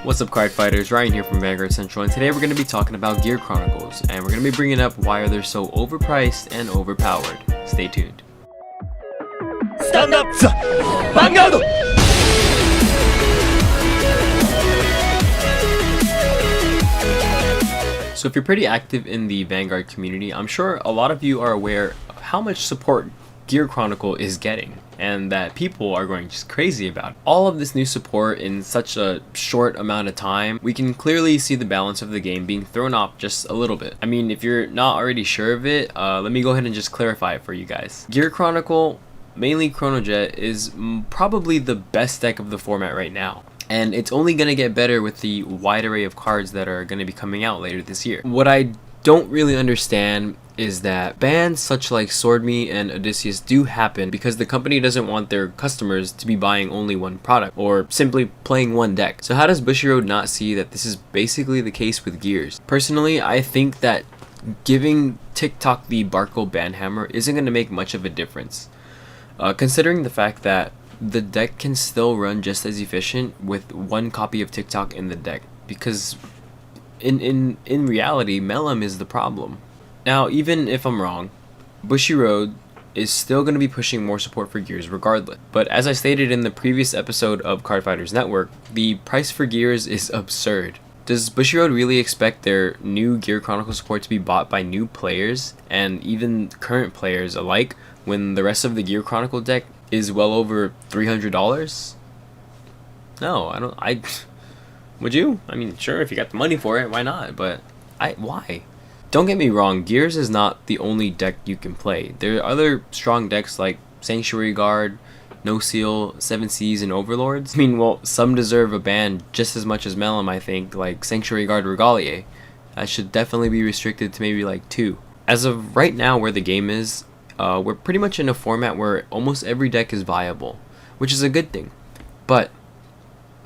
What's up, card fighters? Ryan here from Vanguard Central, and today we're going to be talking about Gear Chronicles, and we're going to be bringing up why they're so overpriced and overpowered. Stay tuned. Stand up, Vanguard! So if you're pretty active in the Vanguard community, I'm sure a lot of you are aware of how much support Gear Chronicle is getting, and that people are going just crazy about it. All of this new support in such a short amount of time, we can clearly see the balance of the game being thrown off just a little bit. I mean, if you're not already sure of it, let me go ahead and just clarify it for you guys. Gear Chronicle, mainly Chronojet, is probably the best deck of the format right now. And it's only going to get better with the wide array of cards that are going to be coming out later this year. What I don't really understand is that bans such like Sword Me and Odysseus do happen because the company doesn't want their customers to be buying only one product or simply playing one deck. So how does Bushiroad not see that this is basically the case with Gears? Personally, I think that giving TikTok the Barco Banhammer isn't going to make much of a difference. Considering the fact that the deck can still run just as efficient with one copy of TikTok in the deck, because in reality, Melum is the problem. Now, even if I'm wrong, Bushiroad is still going to be pushing more support for Gears regardless. But as I stated in the previous episode of Cardfighters Network, the price for Gears is absurd. Does Bushiroad really expect their new Gear Chronicle support to be bought by new players and even current players alike when the rest of the Gear Chronicle deck is well over $300? No, would you? I mean, sure, if you got the money for it, why not? But why? Don't get me wrong, Gears is not the only deck you can play. There are other strong decks like Sanctuary Guard, No Seal, 7 Seas, and Overlords. I mean, well, some deserve a ban just as much as Melum, I think, like Sanctuary Guard Regalier. That should definitely be restricted to maybe like 2. As of right now, where the game is, we're pretty much in a format where almost every deck is viable, which is a good thing. But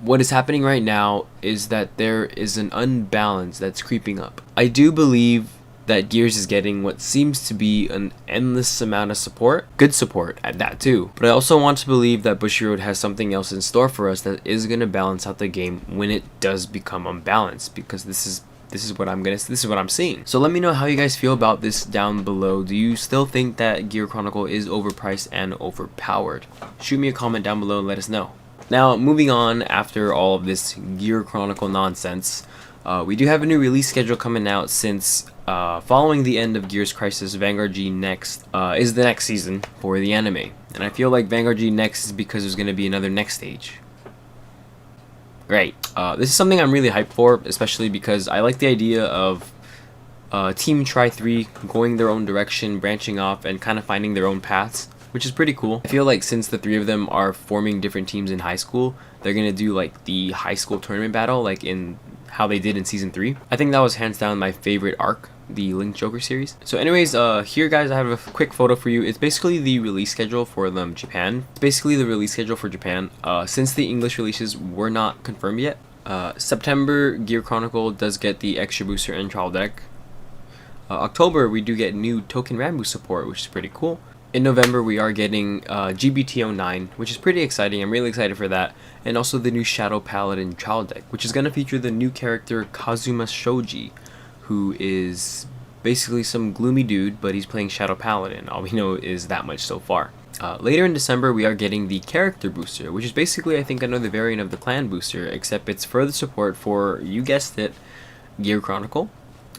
what is happening right now is that there is an unbalance that's creeping up. I do believe that Gears is getting what seems to be an endless amount of support, good support at that too. But I also want to believe that Bushiroad has something else in store for us that is going to balance out the game when it does become unbalanced, because this is what I'm seeing. So let me know how you guys feel about this down below. Do you still think that Gear Chronicle is overpriced and overpowered? Shoot me a comment down below and let us know. Now, moving on, after all of this Gear Chronicle nonsense, we do have a new release schedule coming out, since following the end of Gears Crisis, Vanguard G Next is the next season for the anime. And I feel like Vanguard G Next is because there's going to be another next stage. Great. This is something I'm really hyped for, especially because I like the idea of Team Tri-3 going their own direction, branching off, and kind of finding their own paths, which is pretty cool. I feel like since the 3 of them are forming different teams in high school, they're going to do like the high school tournament battle, like in how they did in Season 3. I think that was hands down my favorite arc, the Link Joker series. So anyways, here guys, I have a quick photo for you. It's basically the release schedule for Japan. It's basically the release schedule for Japan. Since the English releases were not confirmed yet, September, Gear Chronicle does get the extra booster and trial deck. October, we do get new Token Rambo support, which is pretty cool. In November, we are getting GBT09, which is pretty exciting. I'm really excited for that. And also the new Shadow Paladin trial deck, which is going to feature the new character Kazuma Shoji, who is basically some gloomy dude, but he's playing Shadow Paladin. All we know is that much so far. Later in December, we are getting the character booster, which is basically, I think, another variant of the clan booster, except it's further support for, you guessed it, Gear Chronicle,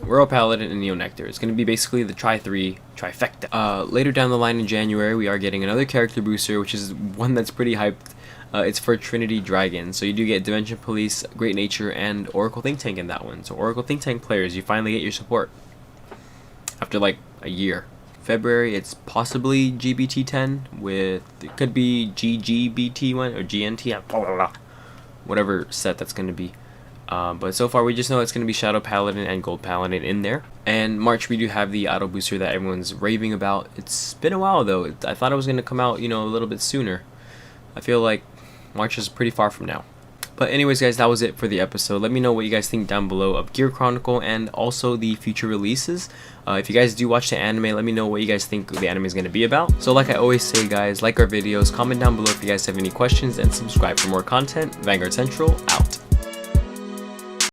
Royal Paladin, and Neo Nectar. It's going to be basically the Tri-3 trifecta. Later down the line in January, we are getting another character booster, which is one that's pretty hyped. It's for Trinity Dragon. So you do get Dimension Police, Great Nature, and Oracle Think Tank in that one. So Oracle Think Tank players, you finally get your support after like a year. February, it's possibly GBT10 with, it could be GGBT1 or GNT, blah, blah, blah, whatever set that's going to be. But so far we just know it's going to be Shadow Paladin and Gold Paladin in there. And March, we do have the auto booster that everyone's raving about. It's been a while though. I thought it was going to come out, you know, a little bit sooner. I feel like March is pretty far from now. But anyways guys, that was it for the episode. Let me know what you guys think down below of Gear Chronicle and also the future releases. If you guys do watch the anime, let me know what you guys think the anime is going to be about. So like I always say guys, like our videos, comment down below if you guys have any questions, and subscribe for more content. Vanguard Central out.